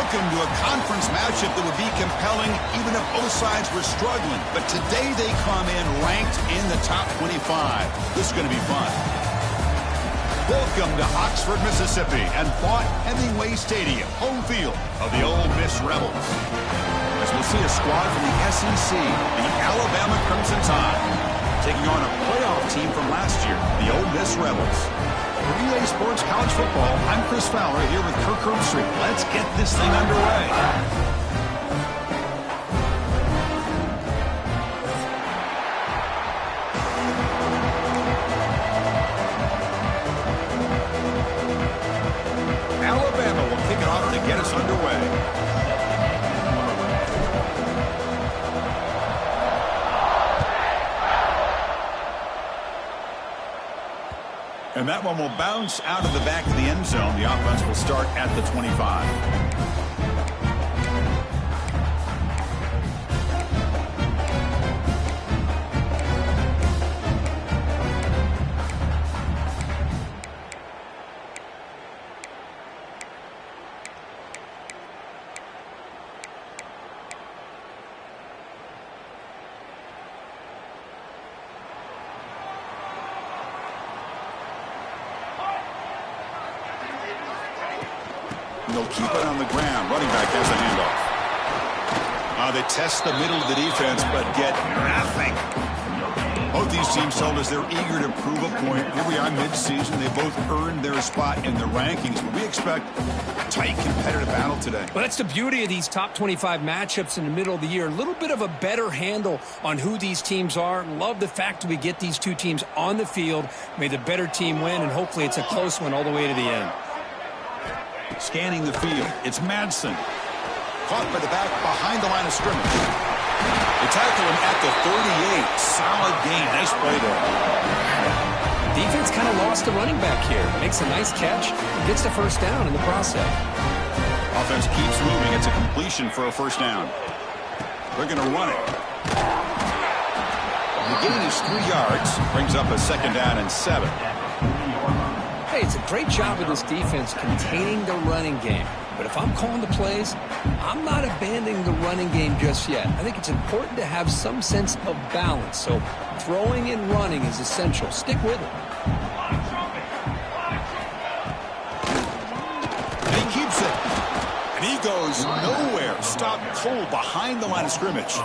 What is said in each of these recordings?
Welcome to a conference matchup that would be compelling even if both sides were struggling. But today they come in ranked in the top 25. This is going to be fun. Welcome to Oxford, Mississippi, and Vaught-Hemingway Stadium, home field of the Ole Miss Rebels. As we'll see a squad from the SEC, the Alabama Crimson Tide, taking on a playoff team from last year, the Ole Miss Rebels. For EA Sports College Football, I'm Chris Fowler here with Kirk Herbstreit. Let's get this thing underway. Get us underway. And that one will bounce out of the back of the end zone. The offense will start at the 25. They'll keep it on the ground. Running back has a handoff. They test the middle of the defense, but get nothing. Both these teams told us they're eager to prove a point. Here we are mid-season. They both earned their spot in the rankings, but we expect a tight, competitive battle today. Well, that's the beauty of these top 25 matchups in the middle of the year. A little bit of a better handle on who these teams are. Love the fact that we get these two teams on the field. May the better team win, and hopefully it's a close one all the way to the end. Scanning the field, it's Madsen. Caught by the back behind the line of scrimmage. They tackle him at the 38. Solid gain. Nice play there. Defense kind of lost the running back here. Makes a nice catch. Gets the first down in the process. Offense keeps moving. It's a completion for a first down. They're going to run it. The gain is 3 yards. Brings up a second down and 7. Hey, it's a great job of this defense containing the running game. But if I'm calling the plays, I'm not abandoning the running game just yet. I think it's important to have some sense of balance. So throwing and running is essential. Stick with it. And he keeps it. And he goes nowhere. Stopped cold behind the line of scrimmage.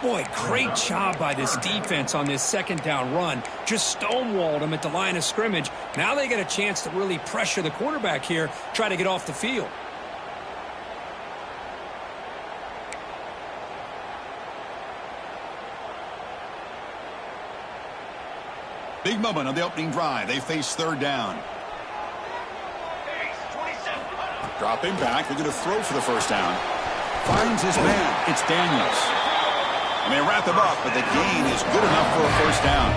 Boy, great job by this defense on this second down run. Just stonewalled him at the line of scrimmage. Now they get a chance to really pressure the quarterback here, try to get off the field. Big moment on the opening drive. They face third down. Dropping back. They're going to throw for the first down. Finds his man. It's Daniels. And they wrap him up, but the gain is good enough for a first down.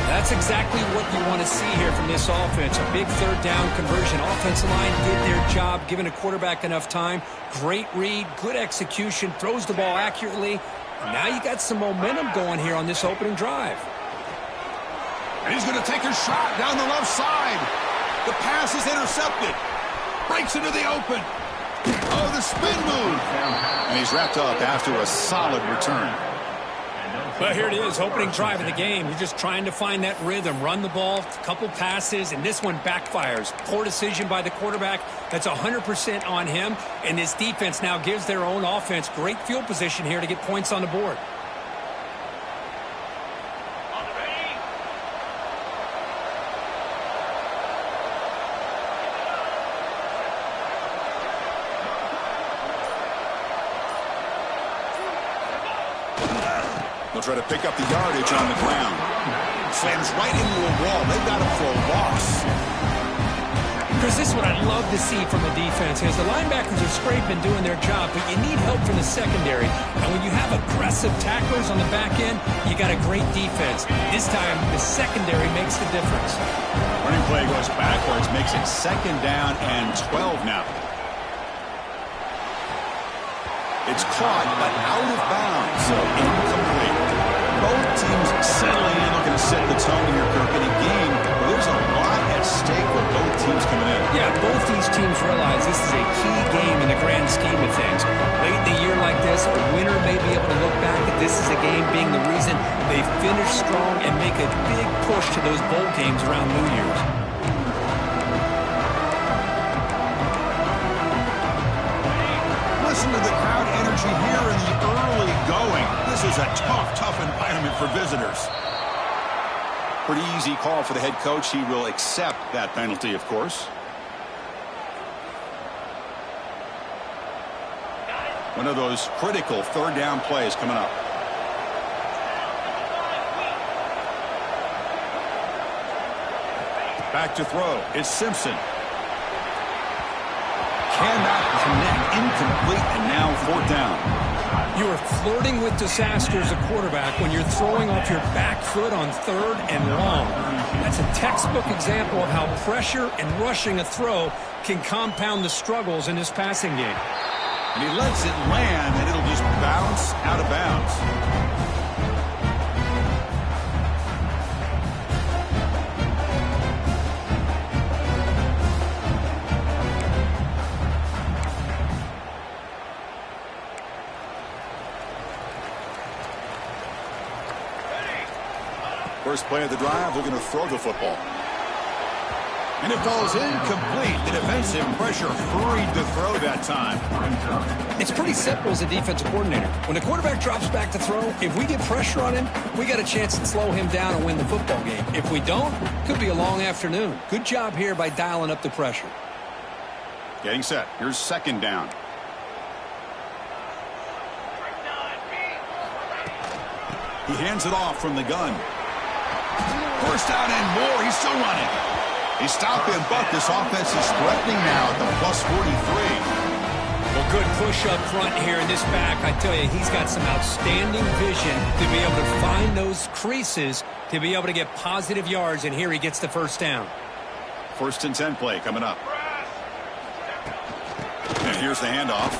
That's exactly what you want to see here from this offense. A big third down conversion. Offensive line did their job, giving a quarterback enough time. Great read, good execution, throws the ball accurately. And now you got some momentum going here on this opening drive. And he's going to take a shot down the left side. The pass is intercepted. Breaks into the open. Oh, the spin move. And he's wrapped up after a solid return. Well, here it is, opening drive of the game. You're just trying to find that rhythm, run the ball, a couple passes, and this one backfires. Poor decision by the quarterback. That's 100% on him. And this defense now gives their own offense great field position here to get points on the board. They'll try to pick up the yardage on the ground. Slams right into a wall. They've got him for a loss. Chris, this is what I love to see from a defense is the linebackers are scraping, doing their job, but you need help from the secondary. And when you have aggressive tacklers on the back end, you got a great defense. This time, the secondary makes the difference. Running play goes backwards, makes it second down and 12 now. It's caught, but out of bounds, so incomplete. Both teams settling in, looking to set the tone here, Kirk, in a game where there's a lot at stake with both teams coming in. Yeah, both these teams realize this is a key game in the grand scheme of things. Late in the year like this, a winner may be able to look back at this as a game being the reason they finish strong and make a big push to those bowl games around New Year's. Listen to the crowd energy here in the early going. This is a tough environment for visitors. Pretty easy call for the head coach. He will accept that penalty, of course. One of those critical third down plays coming up. Back to throw. It's Simpson. Cannot connect. Incomplete, and now fourth down. You are flirting with disaster as a quarterback when you're throwing off your back foot on third and long. That's a textbook example of how pressure and rushing a throw can compound the struggles in this passing game. And he lets it land, and it'll just bounce out of bounds. First play of the drive, we're going to throw the football. And it falls incomplete. The defensive pressure hurried to throw that time. It's pretty simple as a defensive coordinator. When the quarterback drops back to throw, if we get pressure on him, we got a chance to slow him down and win the football game. If we don't, could be a long afternoon. Good job here by dialing up the pressure. Getting set. Here's second down. He hands it off from the gun. First down and more. He's still running. He stopped him, but this offense is threatening now at the plus 43. Well, good push up front here in this back. I tell you, he's got some outstanding vision to be able to find those creases to be able to get positive yards, and here he gets the first down. First and 10 play coming up. And here's the handoff.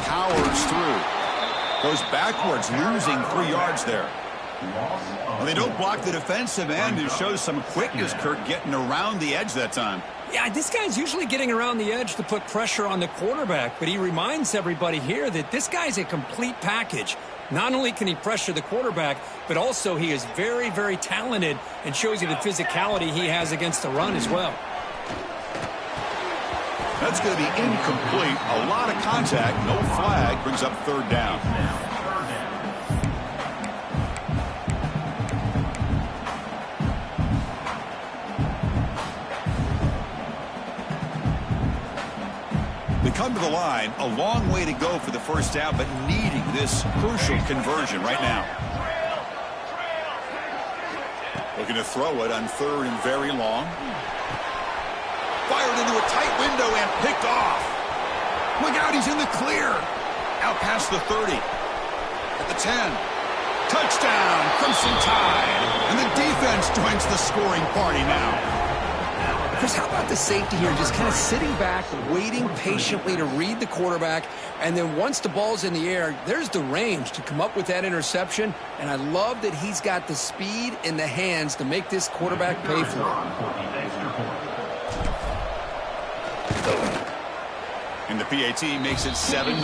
Powers through. Goes backwards, losing 3 yards there. Well, they don't block the defensive end, who shows some quickness, Kurt, getting around the edge that time. Yeah, this guy's usually getting around the edge to put pressure on the quarterback, but he reminds everybody here that this guy's a complete package. Not only can he pressure the quarterback, but also he is very, very talented and shows you the physicality he has against the run as well. That's going to be incomplete. A lot of contact, no flag, brings up third down. They come to the line, a long way to go for the first down, but needing this crucial conversion right now. Looking to throw it on third and very long. Fired into a tight window and picked off. Look out, he's in the clear. Out past the 30. At the 10. Touchdown, Crimson Tide. And the defense joins the scoring party now. Chris, how about the safety here, just kind of sitting back, waiting patiently to read the quarterback, and then once the ball's in the air, there's the range to come up with that interception, and I love that he's got the speed in the hands to make this quarterback pay for it. And the PAT makes it 7-0.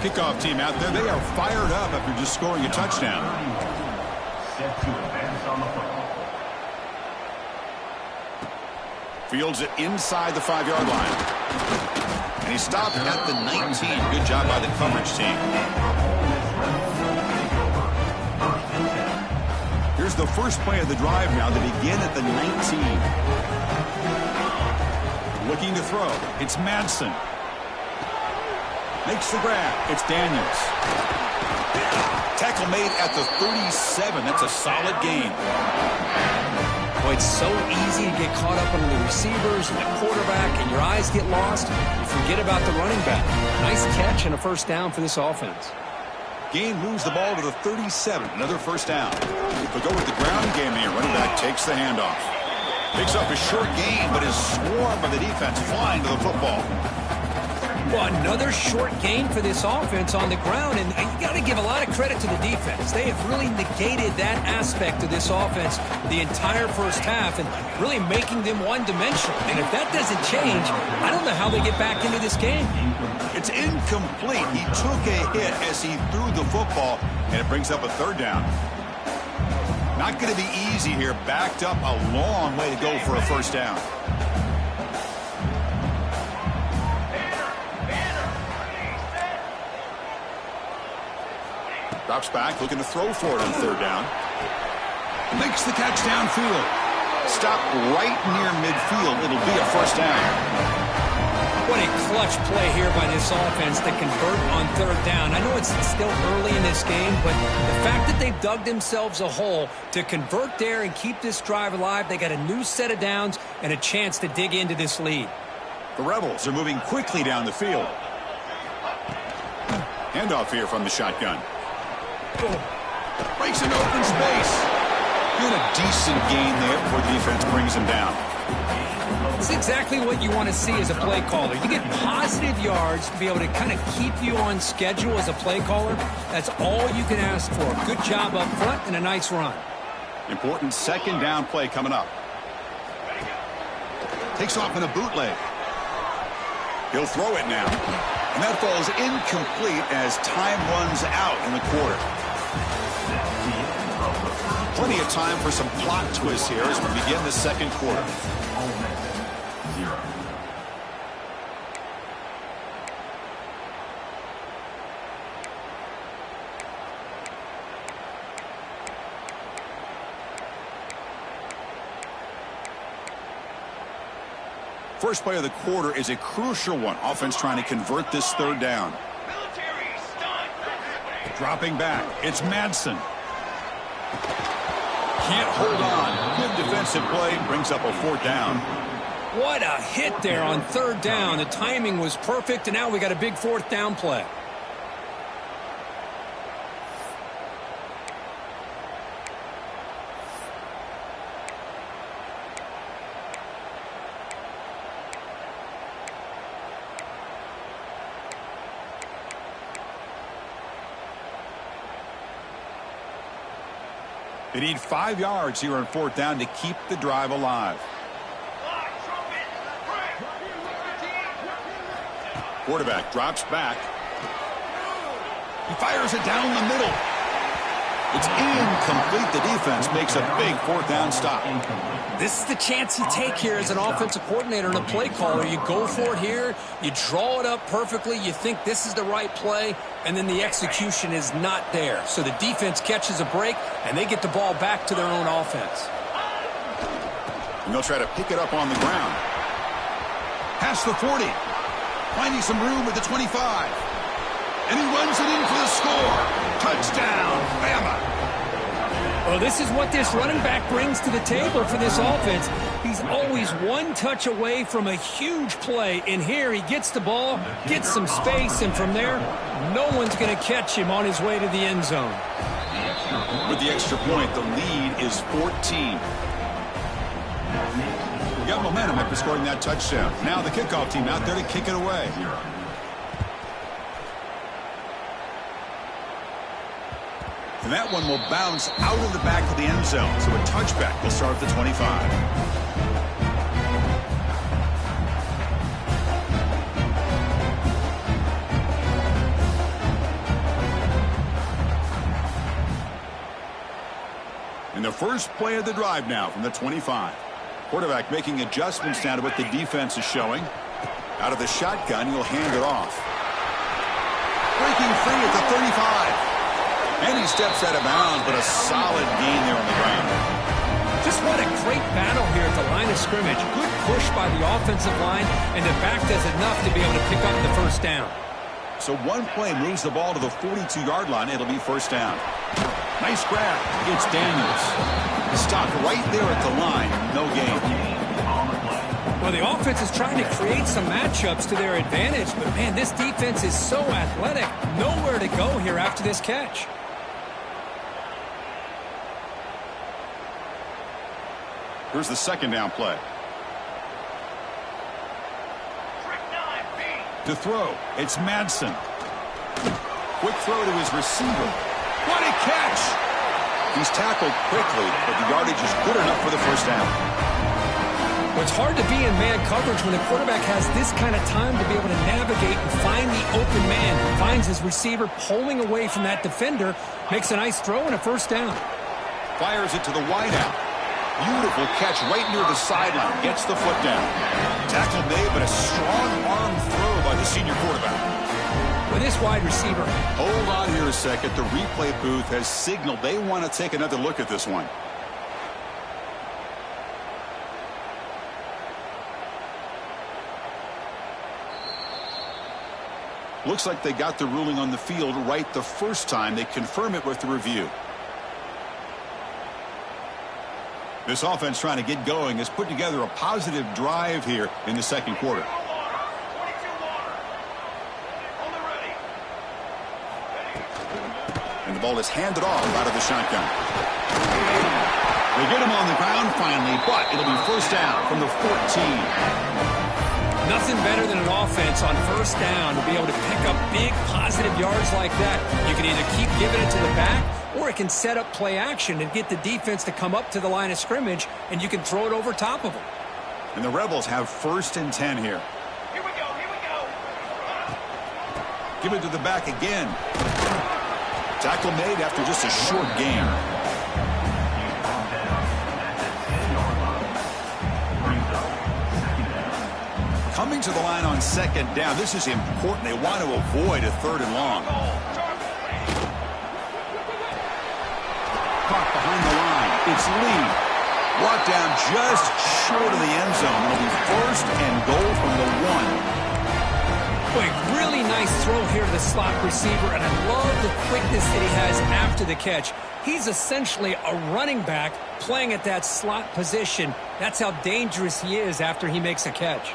Kickoff team out there, they are fired up after just scoring a touchdown. Fields it inside the 5-yard line. And he stopped at the 19. Good job by the coverage team. Here's the first play of the drive now to begin at the 19. Looking to throw. It's Madsen. Makes the grab. It's Daniels. Tackle made at the 37. That's a solid gain. Boy, it's so easy to get caught up on the receivers and the quarterback, and your eyes get lost. You forget about the running back. Nice catch and a first down for this offense. Gain moves the ball to the 37. Another first down. But go with the ground game here. Running back takes the handoff. Picks up a short gain, but is swarmed by the defense, flying to the football. Well, another short gain for this offense on the ground, and you got to give a lot of credit to the defense. They have really negated that aspect of this offense the entire first half and really making them one-dimensional. And if that doesn't change, I don't know how they get back into this game. It's incomplete. He took a hit as he threw the football, and it brings up a third down. Not going to be easy here. Backed up a long way to go for a first down. Drops back, looking to throw for it on third down. Makes the catch downfield. Stop right near midfield. It'll be a first down. What a clutch play here by this offense to convert on third down. I know it's still early in this game, but the fact that they've dug themselves a hole to convert there and keep this drive alive, they got a new set of downs and a chance to dig into this lead. The Rebels are moving quickly down the field. Handoff here from the shotgun. Breaks into open space. Doing a decent gain there before the defense brings him down. It's exactly what you want to see as a play caller. You get positive yards to be able to kind of keep you on schedule as a play caller. That's all you can ask for. Good job up front and a nice run. Important second down play coming up. Takes off in a bootleg. He'll throw it now. And that falls incomplete as time runs out in the quarter. Plenty of time for some plot twists here as we begin the second quarter. First play of the quarter is a crucial one. Offense trying to convert this third down. Dropping back. It's Madsen. Can't hold on. Good defensive play. Brings up a fourth down. What a hit there on third down. The timing was perfect, and now we got a big fourth down play. They need 5 yards here on fourth down to keep the drive alive. Quarterback drops back. He fires it down the middle. It's incomplete. The defense makes a big fourth down stop. This is the chance you take here as an offensive coordinator and a play caller. You go for it here. You draw it up perfectly. You think this is the right play, and then the execution is not there. So the defense catches a break, and they get the ball back to their own offense. And they'll try to pick it up on the ground. Past the 40. Finding some room at the 25. And he runs it in for the score. Touchdown, Bama. Well, this is what this running back brings to the table for this offense. He's always one touch away from a huge play. And here he gets the ball, gets some space, and from there, no one's going to catch him on his way to the end zone. With the extra point, the lead is 14. We got momentum after scoring that touchdown. Now the kickoff team out there to kick it away. And that one will bounce out of the back of the end zone. So a touchback will start at the 25. And the first play of the drive now from the 25. Quarterback making adjustments now to what the defense is showing. Out of the shotgun, he'll hand it off. Breaking free at the 35. And he steps out of bounds, but a solid gain there on the ground. Just what a great battle here at the line of scrimmage. Good push by the offensive line, and the back does enough to be able to pick up the first down. So one play moves the ball to the 42-yard line. It'll be first down. Nice grab. It's Daniels. Stopped right there at the line. No gain. Well, the offense is trying to create some matchups to their advantage, but, man, this defense is so athletic. Nowhere to go here after this catch. Here's the second down play. To throw, it's Madsen. Quick throw to his receiver. What a catch! He's tackled quickly, but the yardage is good enough for the first down. Well, it's hard to be in man coverage when the quarterback has this kind of time to be able to navigate and find the open man. Finds his receiver pulling away from that defender, makes a nice throw and a first down. Fires it to the wideout. Beautiful catch right near the sideline. Gets the foot down. Tackle made, but a strong arm throw by the senior quarterback. With this wide receiver. Hold on here a second. The replay booth has signaled they want to take another look at this one. Looks like they got the ruling on the field right the first time. They confirm it with the review. This offense trying to get going has put together a positive drive here in the second quarter. And the ball is handed off out of the shotgun. They get him on the ground finally, but it'll be first down from the 14. Nothing better than an offense on first down to be able to pick up big positive yards like that. You can either keep giving it to the back, or it can set up play action and get the defense to come up to the line of scrimmage, and you can throw it over top of them. And the Rebels have 1st and 10 here. Here we go, here we go. Give it to the back again. Tackle made after just a short gain. Coming to the line on 2nd down. This is important. They want to avoid a 3rd and long. Caught behind the line. It's Lee. Brought down just short of the end zone. It'll be 1st and goal from the 1. Boy, really nice throw here to the slot receiver, and I love the quickness that he has after the catch. He's essentially a running back playing at that slot position. That's how dangerous he is after he makes a catch.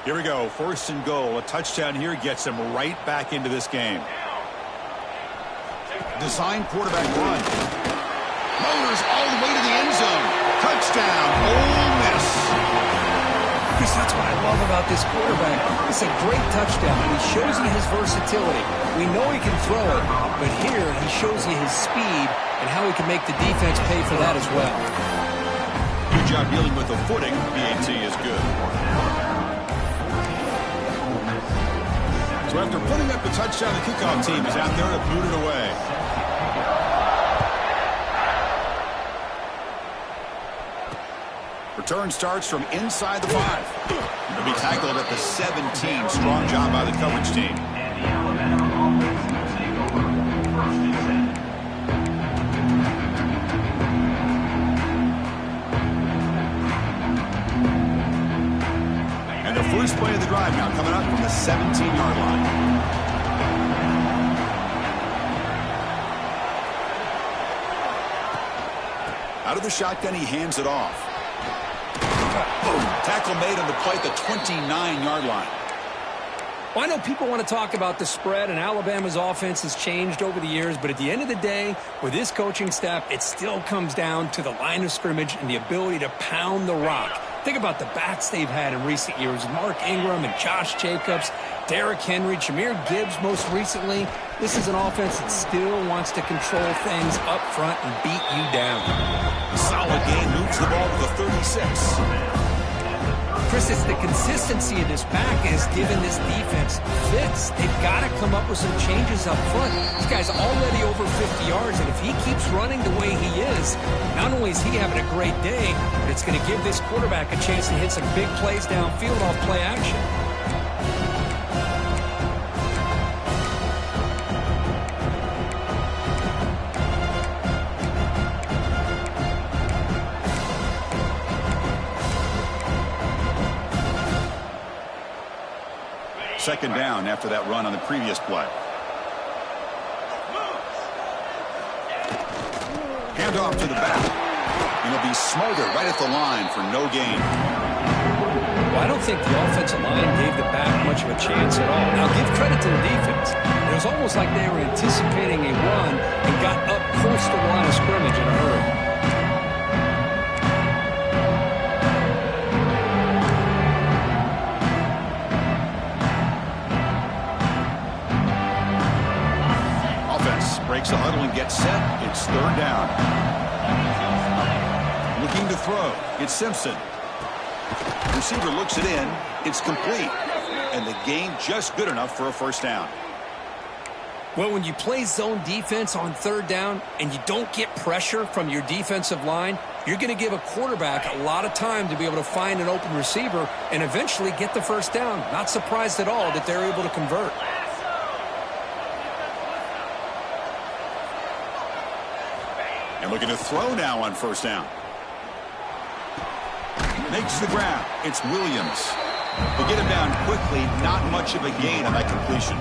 Here we go, 1st and goal. A touchdown here gets them right back into this game. Design quarterback run. Motors all the way to the end zone. Touchdown, Ole Miss. Chris, that's what I love about this quarterback. It's a great touchdown. He shows you his versatility. We know he can throw it, but here he shows you his speed and how he can make the defense pay for that as well. Good job dealing with the footing. PAT is good. So after putting up the touchdown, the kickoff team is out there to boot it away. Return starts from inside the 5. It'll be tackled at the 17. Strong job by the coverage team. And the first play of the drive now coming up from the 17-yard line. Out of the shotgun, he hands it off. Boom. Tackle made on the play at the 29-yard line. Well, I know people want to talk about the spread, and Alabama's offense has changed over the years, but at the end of the day, with this coaching staff, it still comes down to the line of scrimmage and the ability to pound the rock. Think about the backs they've had in recent years. Mark Ingram and Josh Jacobs, Derrick Henry, Jahmyr Gibbs most recently. This is an offense that still wants to control things up front and beat you down. Solid game, moves the ball to the 36. Chris, it's the consistency of this back is giving this defense fits. They've got to come up with some changes up front. This guy's already over 50 yards, and if he keeps running the way he is, not only is he having a great day, but it's going to give this quarterback a chance to hit some big plays downfield off play action. Second down after that run on the previous play. Hand off to the back. And he'll be smothered right at the line for no gain. Well, I don't think the offensive line gave the back much of a chance at all. Now, give credit to the defense. It was almost like they were anticipating a run and got up close to the line of scrimmage in a hurry. gets set. It's third down. Looking to throw. It's Simpson. Receiver looks it in. It's complete. And the gain just good enough for a first down. Well, when you play zone defense on third down and you don't get pressure from your defensive line, you're going to give a quarterback a lot of time to be able to find an open receiver and eventually get the first down. Not surprised at all that they're able to convert. And looking to throw now on first down. Makes the grab. It's Williams. They get him down quickly. Not much of a gain on that completion.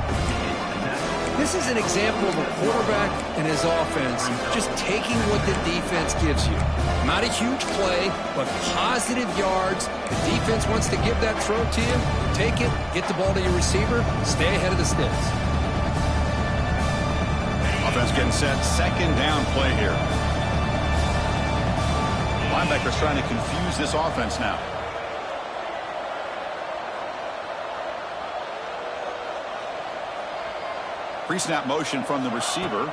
This is an example of a quarterback and his offense just taking what the defense gives you. Not a huge play, but positive yards. The defense wants to give that throw to you. Take it, get the ball to your receiver, stay ahead of the sticks. Offense getting set. Second down play here. Linebackers trying to confuse this offense now. Pre-snap motion from the receiver.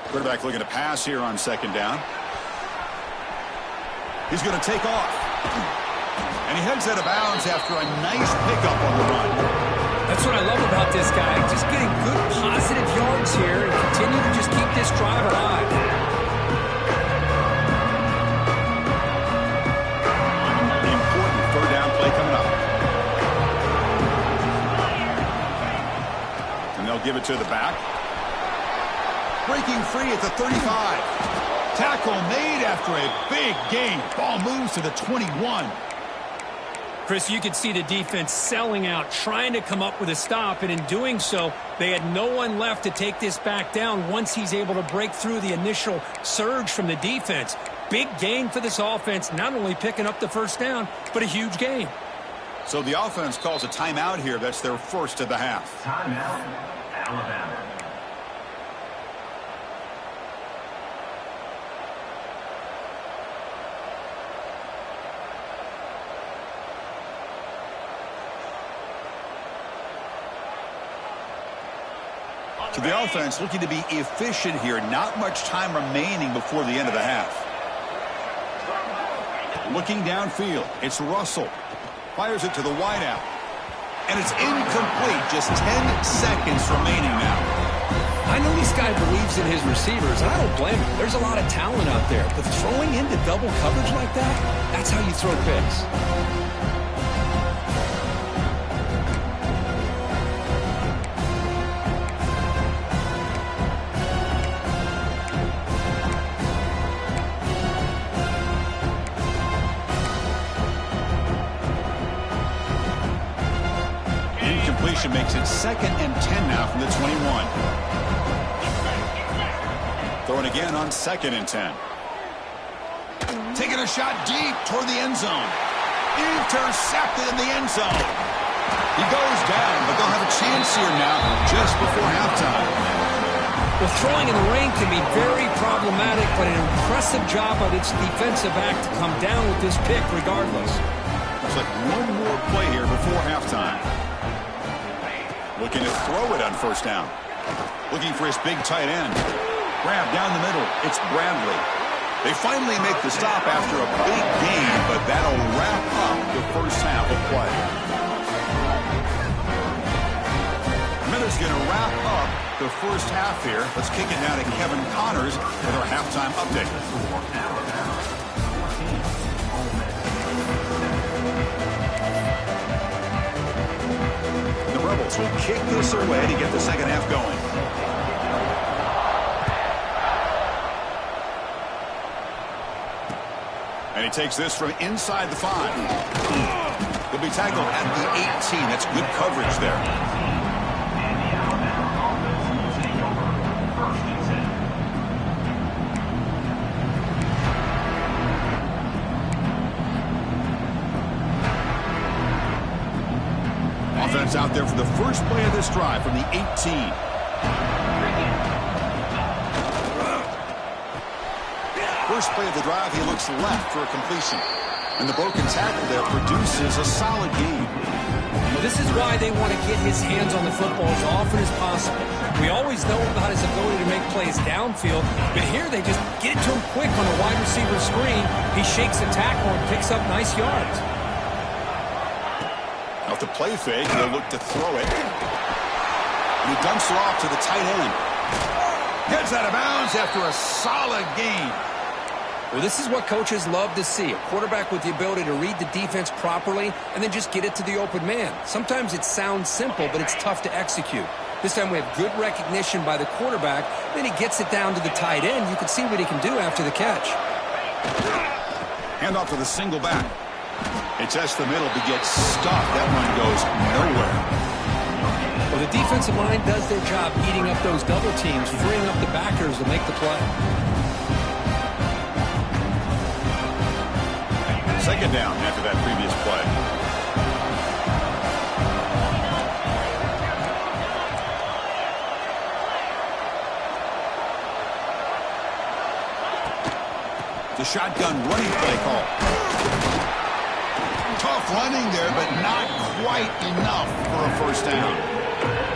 Quarterback looking to pass here on second down. He's going to take off. And he heads out of bounds after a nice pickup on the run. That's what I love about this guy. Just getting good positive yards here and continue to just keep this drive alive. Important third down play coming up. And they'll give it to the back. Breaking free at the 35. Tackle made after a big gain. Ball moves to the 21. Chris, you could see the defense selling out, trying to come up with a stop, and in doing so, they had no one left to take this back down once he's able to break through the initial surge from the defense. Big gain for this offense, not only picking up the first down, but a huge gain. So the offense calls a timeout here. That's their first of the half. Timeout, Alabama. To the offense, looking to be efficient here. Not much time remaining before the end of the half. Looking downfield, it's Russell. Fires it to the wideout. And it's incomplete. Just 10 seconds remaining now. I know this guy believes in his receivers, and I don't blame him. There's a lot of talent out there. But throwing into double coverage like that, that's how you throw picks. Makes it 2nd and 10 now from the 21. Throwing again on 2nd and 10. Taking a shot deep toward the end zone. Intercepted in the end zone. He goes down, but they'll have a chance here now just before halftime. Well, throwing in the rain can be very problematic, but an impressive job by its defensive back to come down with this pick regardless. Looks like one more play here before halftime. Looking to throw it on first down. Looking for his big tight end. Grab down the middle. It's Bradley. They finally make the stop after a big gain, but that'll wrap up the first half of play. Miller's going to wrap up the first half here. Let's kick it now to Kevin Connors with our halftime update. The Rebels will kick this away to get the second half going. And he takes this from inside the 5. He'll be tackled at the 18. That's good coverage there. Offense out there for the first play of this drive from the 18. First play of the drive, he looks left for a completion. And the broken tackle there produces a solid gain. This is why they want to get his hands on the football as often as possible. We always know about his ability to make plays downfield, but here they just get it to him quick on a wide receiver screen. He shakes the tackle and picks up nice yards. Off the play fake, he'll look to throw it. And he dumps it off to the tight end. Gets out of bounds after a solid gain. Well, this is what coaches love to see. A quarterback with the ability to read the defense properly and then just get it to the open man. Sometimes it sounds simple, but it's tough to execute. This time we have good recognition by the quarterback. Then he gets it down to the tight end. You can see what he can do after the catch. Hand off to the single back. It tests the middle, but gets stuffed. That one goes nowhere. Well, the defensive line does their job eating up those double teams, freeing up the backers to make the play. Second down after that previous play. The shotgun running play call. Tough running there, but not quite enough for a first down.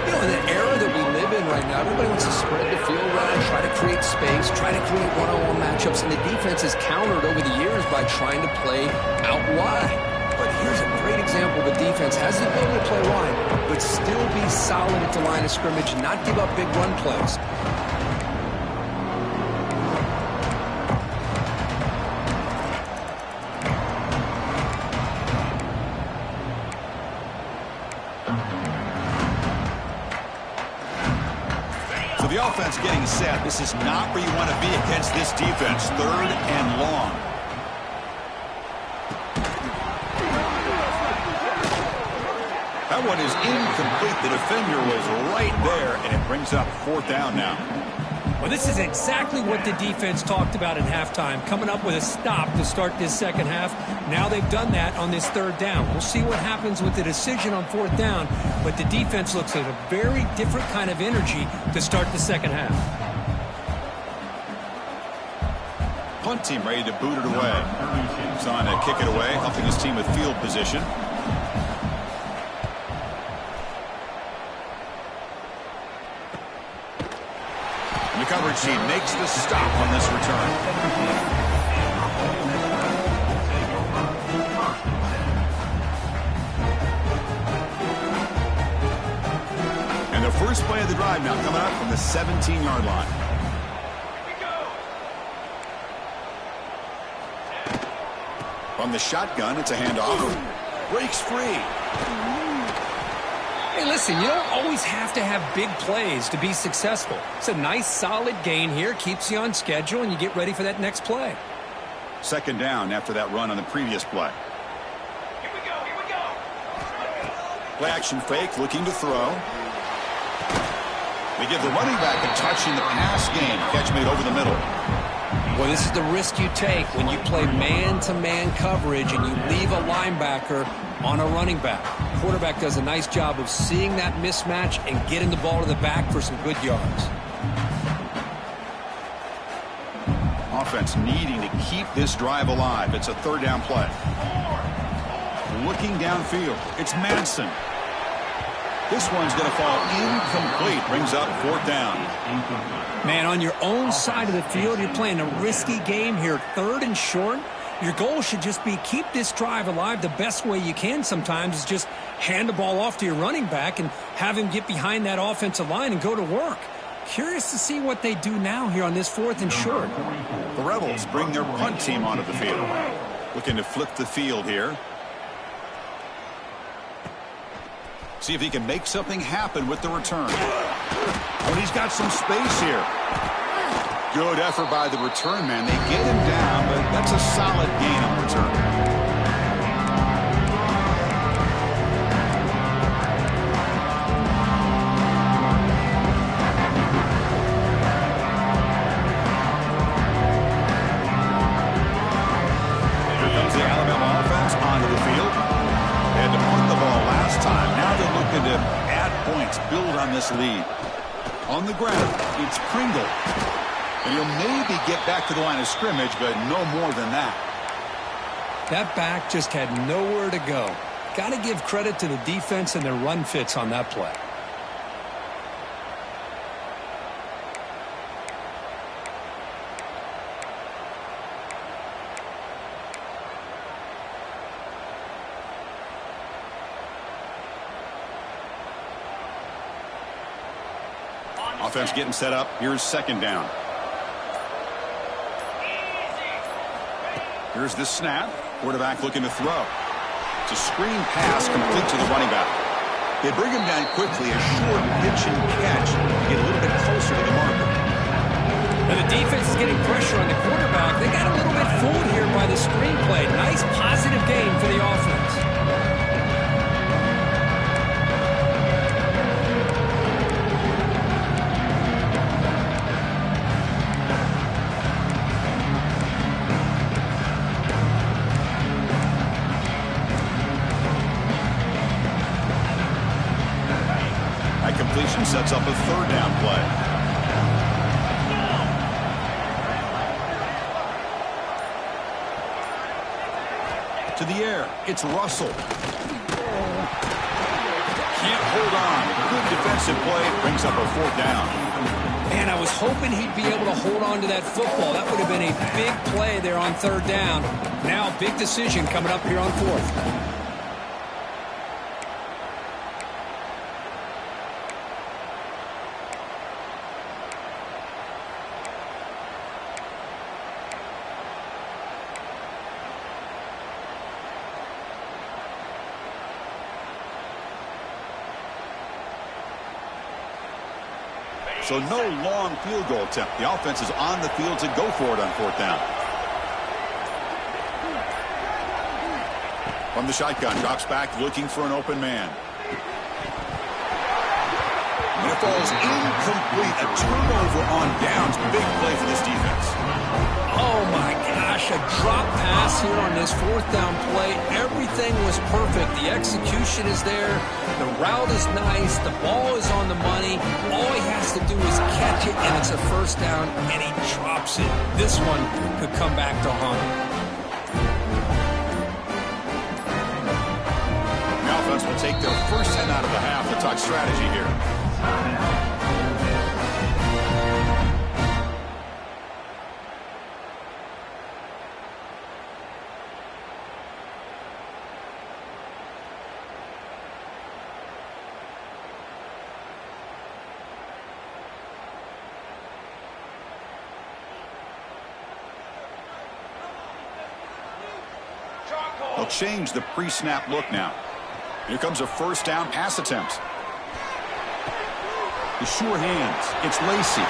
You know, in the era that we live in right now, everybody wants to spread the field around, try to create space, try to create one-on-one matchups, and the defense has countered over the years by trying to play out wide. But here's a great example of a defense has the ability to play wide, but still be solid at the line of scrimmage, not give up big run plays. The offense getting set. This is not where you want to be against this defense. Third and long. That one is incomplete. The defender was right there, and it brings up fourth down now. Well, this is exactly what the defense talked about at halftime, coming up with a stop to start this second half. Now they've done that on this third down. We'll see what happens with the decision on fourth down, but the defense looks at a very different kind of energy to start the second half. Punt team ready to boot it away. He's on to kick it away, helping his team with field position. The coverage team makes the stop on this return. And the first play of the drive now coming up from the 17-yard line. From the shotgun, it's a handoff. Breaks free. Hey, listen, you don't always have to have big plays to be successful. It's a nice, solid gain here. Keeps you on schedule, and you get ready for that next play. Second down after that run on the previous play. Here we go. Play action fake, looking to throw. They give the running back a touch in the pass game. Catch made over the middle. Well, this is the risk you take when you play man-to-man coverage and you leave a linebacker on a running back. Quarterback does a nice job of seeing that mismatch and getting the ball to the back for some good yards. Offense needing to keep this drive alive. It's a third down play. Looking downfield. It's Madsen. This one's going to fall incomplete. Brings up fourth down. Man, on your own side of the field, you're playing a risky game here. Third and short. Your goal should just be keep this drive alive. The best way you can sometimes is just hand the ball off to your running back and have him get behind that offensive line and go to work. Curious to see what they do now here on this fourth and short. The Rebels bring their punt team onto the field. Looking to flip the field here. See if he can make something happen with the return. Oh, he's got some space here. Good effort by the return man. They get him down, but that's a solid gain on return. Here comes the Alabama offense onto the field. They had to punt the ball last time. Now they're looking to add points, build on this lead. On the ground, it's Pringle. And he'll maybe get back to the line of scrimmage, but no more than that. That back just had nowhere to go. Got to give credit to the defense and their run fits on that play. Offense getting set up. Here's second down. Here's the snap. Quarterback looking to throw. It's a screen pass complete to the running back. They bring him down quickly. A short pitch and catch to get a little bit closer to the marker. And the defense is getting pressure on the quarterback. They got a little bit fooled here by the screenplay. Nice positive gain for the offense. That completion sets up a third down play. To the air. It's Russell. Can't hold on. Good defensive play. Brings up a fourth down. Man, I was hoping he'd be able to hold on to that football. That would have been a big play there on third down. Now, big decision coming up here on fourth. So no long field goal attempt. The offense is on the field to go for it on fourth down. From the shotgun, drops back looking for an open man. And it falls incomplete. A turnover on downs. Big play for this defense. Oh my gosh, a drop pass here on this fourth down play. Everything was perfect. The execution is there. The route is nice. The ball is on the money. All he has to do is catch it, and it's a first down, and he drops it. This one could come back to haunt him. The offense will take their first 10 out of the half to talk strategy here. They'll change the pre-snap look now. Here comes a first down pass attempt. The sure hands. It's Lacy.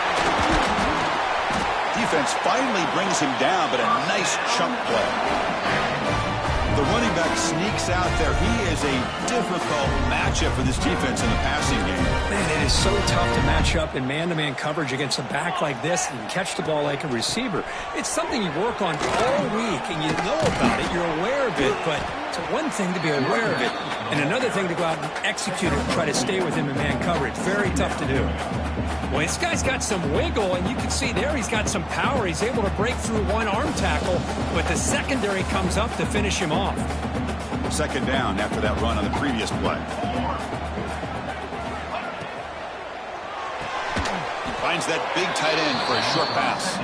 Defense finally brings him down, but a nice chunk play. The running back sneaks out there. He is a difficult matchup for this defense in the passing game. Man, it is so tough to match up in man-to-man coverage against a back like this and catch the ball like a receiver. It's something you work on all week, and you know about it. You're aware of it, but it's one thing to be aware of it, and another thing to go out and execute it and try to stay with him in man coverage. Very tough to do. Well, this guy's got some wiggle, and you can see there he's got some power. He's able to break through one arm tackle, but the secondary comes up to finish him off. Second down after that run on the previous play. He finds that big tight end for a short pass.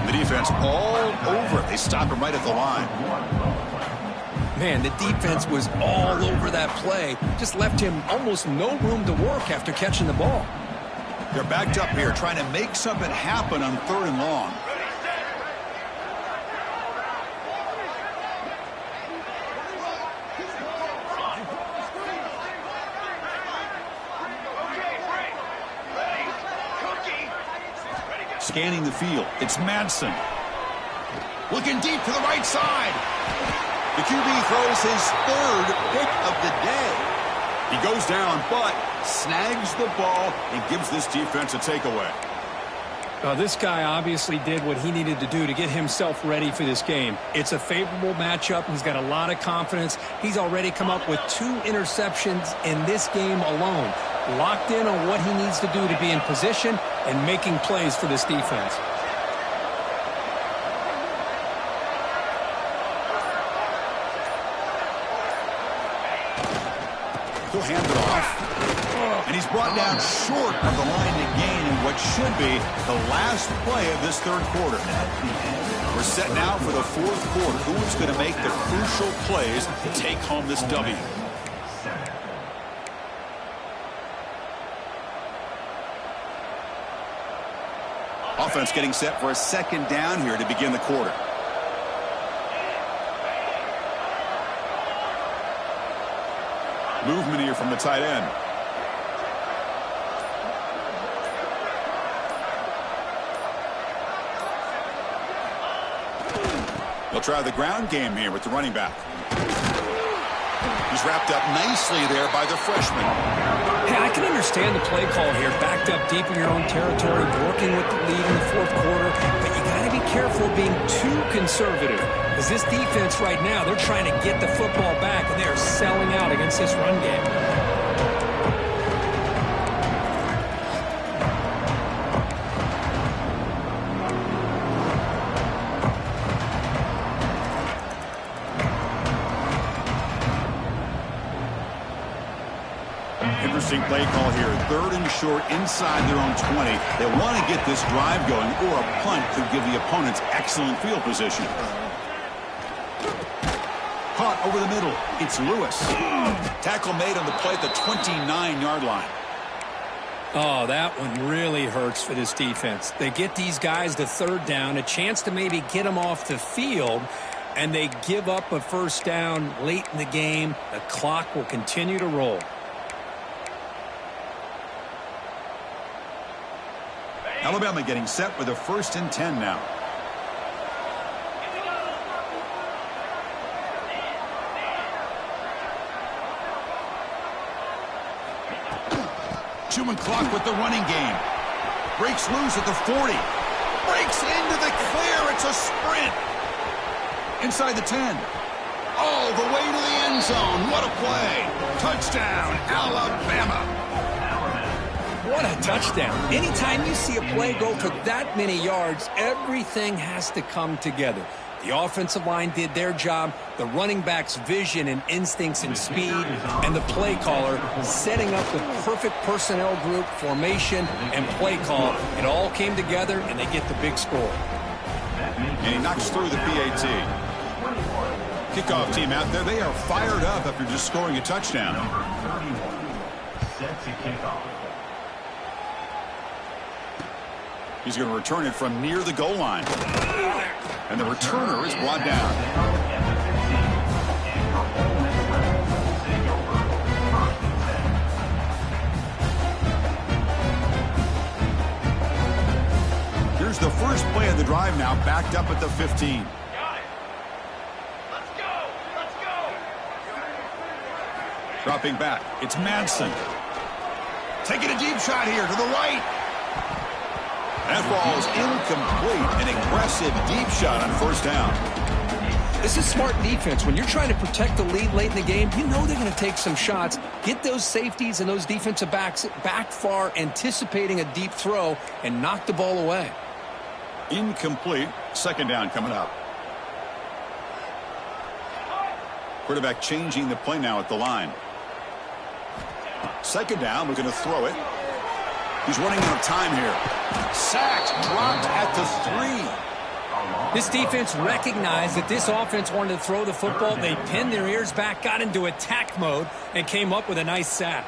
The defense all over it. They stop him right at the line. Man, the defense was all over that play. Just left him almost no room to work after catching the ball. They're backed up here trying to make something happen on third and long. Scanning the field. It's Madsen. Looking deep to the right side. The QB throws his third pick of the day. He goes down, but snags the ball and gives this defense a takeaway. This guy obviously did what he needed to do to get himself ready for this game. It's a favorable matchup. He's got a lot of confidence. He's already come up with 2 interceptions in this game alone. Locked in on what he needs to do to be in position and making plays for this defense. He'll hand it off. And he's brought down short of the line to gain in what should be the last play of this third quarter. We're set now for the fourth quarter. Who's going to make the crucial plays to take home this W? Offense getting set for a second down here to begin the quarter. Movement here from the tight end. They'll try the ground game here with the running back. He's wrapped up nicely there by the freshman. Hey, I can understand the play call here. Backed up deep in your own territory, working with the lead in the fourth quarter. But you got to be careful being too conservative. Because this defense right now, they're trying to get the football back, and they are selling out against this run game. Interesting play call here. 3rd and short inside their own 20. They want to get this drive going, or a punt could give the opponents excellent field position. Caught over the middle. It's Lewis. Tackle made on the play at the 29-yard line. Oh, that one really hurts for this defense. They get these guys to 3rd down, a chance to maybe get them off the field, and they give up a 1st down late in the game. The clock will continue to roll. Alabama getting set with a 1st and 10 now. Chewing clock with the running game. Breaks loose at the 40. Breaks into the clear. It's a sprint. Inside the 10. All the way to the end zone. What a play. Touchdown, Alabama. What a touchdown. Anytime you see a play go for that many yards, everything has to come together. The offensive line did their job, the running back's vision and instincts and speed, and the play caller setting up the perfect personnel group, formation, and play call. It all came together, and they get the big score. And he knocks through the PAT. Kickoff team out there, they are fired up after just scoring a touchdown. Number 31 set to kickoff. He's going to return it from near the goal line. And the returner is brought down. Here's the first play of the drive now, backed up at the 15. Got it. Let's go. Let's go. Dropping back, it's Madsen. Taking a deep shot here to the right. That ball's incomplete. An aggressive deep shot on 1st down. This is smart defense. When you're trying to protect the lead late in the game, you know they're going to take some shots. Get those safeties and those defensive backs back far, anticipating a deep throw, and knock the ball away. Incomplete. 2nd down coming up. Quarterback changing the play now at the line. 2nd down, we're going to throw it. He's running out of time here. Sacked, dropped at the 3. This defense recognized that this offense wanted to throw the football. They pinned their ears back, got into attack mode, and came up with a nice sack.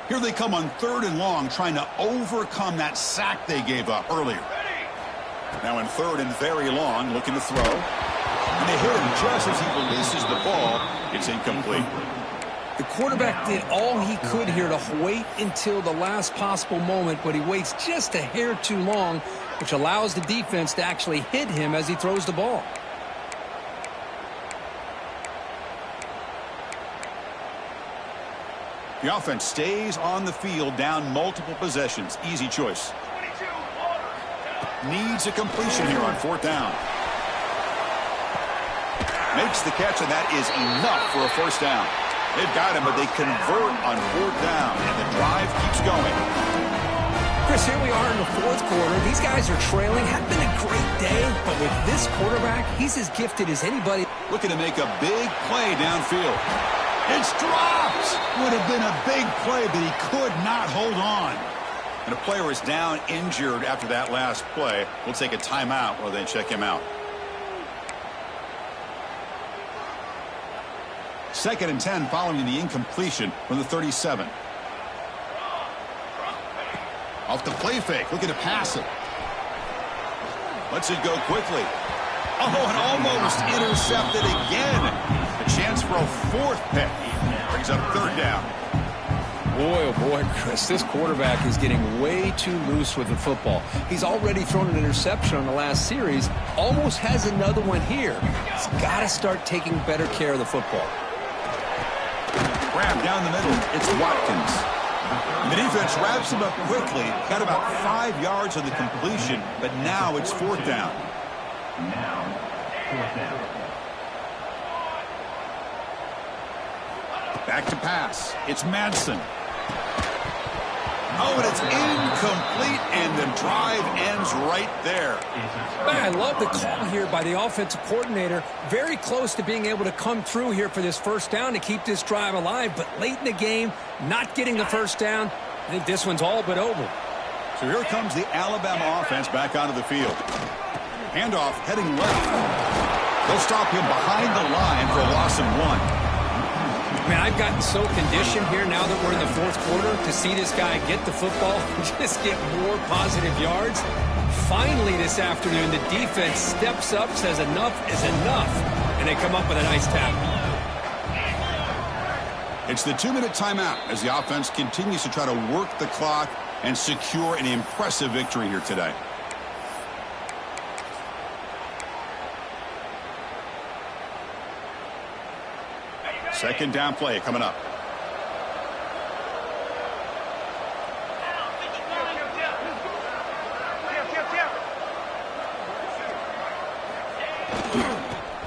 Here they come on 3rd and long, trying to overcome that sack they gave up earlier. Now in 3rd and very long, looking to throw. And they hit him just as he releases the ball. It's incomplete. The quarterback did all he could here to wait until the last possible moment, but he waits just a hair too long, which allows the defense to actually hit him as he throws the ball. The offense stays on the field, down multiple possessions. Easy choice. 22. Needs a completion here on 4th down. Makes the catch, and that is enough for a 1st down. They've got him, but they convert on 4th down, and the drive keeps going. Chris, here we are in the 4th quarter. These guys are trailing. Had been a great day, but with this quarterback, he's as gifted as anybody. Looking to make a big play downfield. It's dropped! Would have been a big play, but he could not hold on. And a player is down injured after that last play. We'll take a timeout while they check him out. 2nd and 10 following the incompletion from the 37. Off the play fake, looking to pass it. Lets it go quickly. Oh, and almost intercepted again. A chance for a 4th pick. Brings up 3rd down. Boy, oh boy, Chris, this quarterback is getting way too loose with the football. He's already thrown an interception on the last series, almost has another one here. He's got to start taking better care of the football. Grab down the middle, it's Watkins. The defense wraps him up quickly, got about 5 yards on the completion, but now it's 4th down. Now, 4th down. Back to pass, it's Madsen. Oh, and it's incomplete, and the drive ends right there. Man, I love the call here by the offensive coordinator. Very close to being able to come through here for this 1st down to keep this drive alive, but late in the game, not getting the 1st down. I think this one's all but over. So here comes the Alabama offense back onto the field. Handoff heading left. They'll stop him behind the line for a loss of 1. Man, I've gotten so conditioned here now that we're in the 4th quarter to see this guy get the football and just get more positive yards. Finally this afternoon, the defense steps up, says enough is enough, and they come up with a nice tackle. It's the 2-minute timeout as the offense continues to try to work the clock and secure an impressive victory here today. Second down play coming up.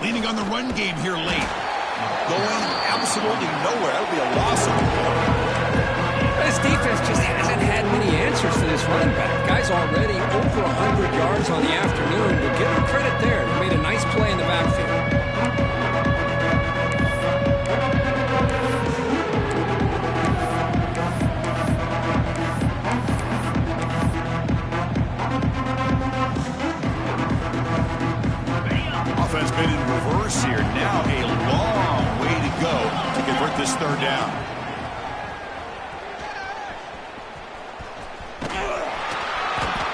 Leaning on the run game here late. Going absolutely nowhere. That would be a loss of 1. This defense just hasn't had many answers for this running back. Guy's already over 100 yards on the afternoon, but give him credit there. He made a nice play in the backfield. Offense been in reverse here. Now a long way to go to convert this 3rd down.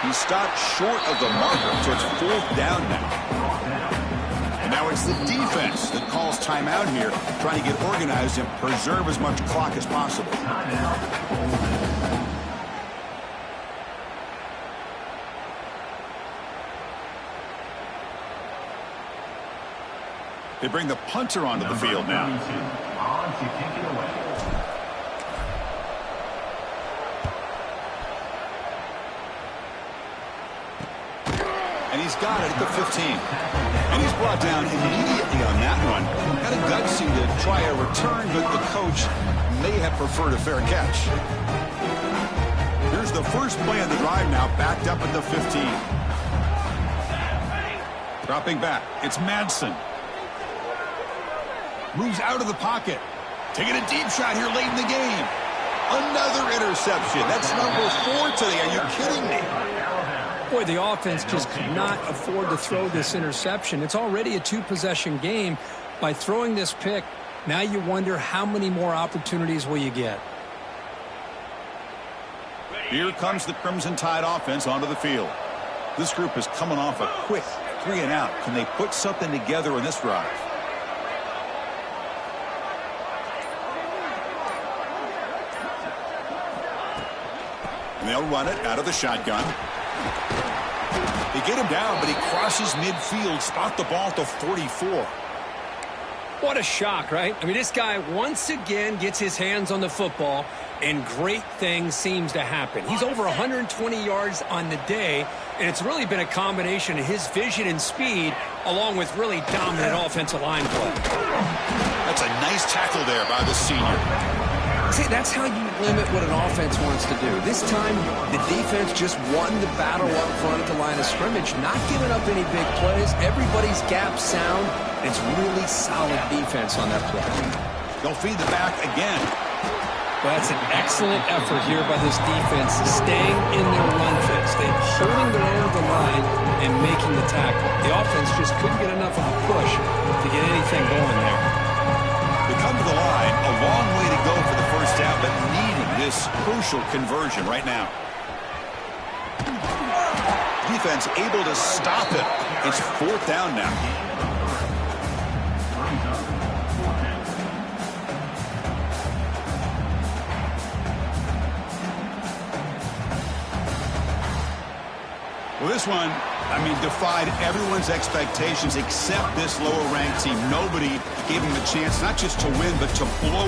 He stopped short of the marker, so it's 4th down now. And now it's the defense that calls timeout here, trying to get organized and preserve as much clock as possible. They bring the punter onto the field now. On to kick it away. And he's got it at the 15. And he's brought down immediately on that one. Kind of gutsy to try a return, but the coach may have preferred a fair catch. Here's the first play of the drive now, backed up at the 15. Dropping back, it's Madsen. Moves out of the pocket. Taking a deep shot here late in the game. Another interception. That's number 4 today. Are you kidding me? Boy, the offense just could not afford to throw this interception. It's already a 2-possession game. By throwing this pick, now you wonder how many more opportunities will you get. Here comes the Crimson Tide offense onto the field. This group is coming off a quick 3-and-out. Can they put something together in this drive? And they'll run it out of the shotgun. They get him down, but he crosses midfield, spot the ball to 44. What a shock, right? I mean, this guy once again gets his hands on the football, and great things seems to happen. He's over 120 yards on the day, and it's really been a combination of his vision and speed, along with really dominant offensive line play. That's a nice tackle there by the senior. See, that's how you limit what an offense wants to do. This time, the defense just won the battle up front at the line of scrimmage, not giving up any big plays. Everybody's gap sound. It's really solid defense on that play. They'll feed the back again. Well, that's an excellent effort here by this defense, staying in their run fits. They're holding their own at the line and making the tackle. The offense just couldn't get enough of a push to get anything going there. The come to the line. A long way to go for the first down, but needing this crucial conversion right now. Defense able to stop it. It's 4th down now. Well, this one, I mean, defied everyone's expectations except this lower-ranked team. Nobody gave them a chance not just to win, but to blow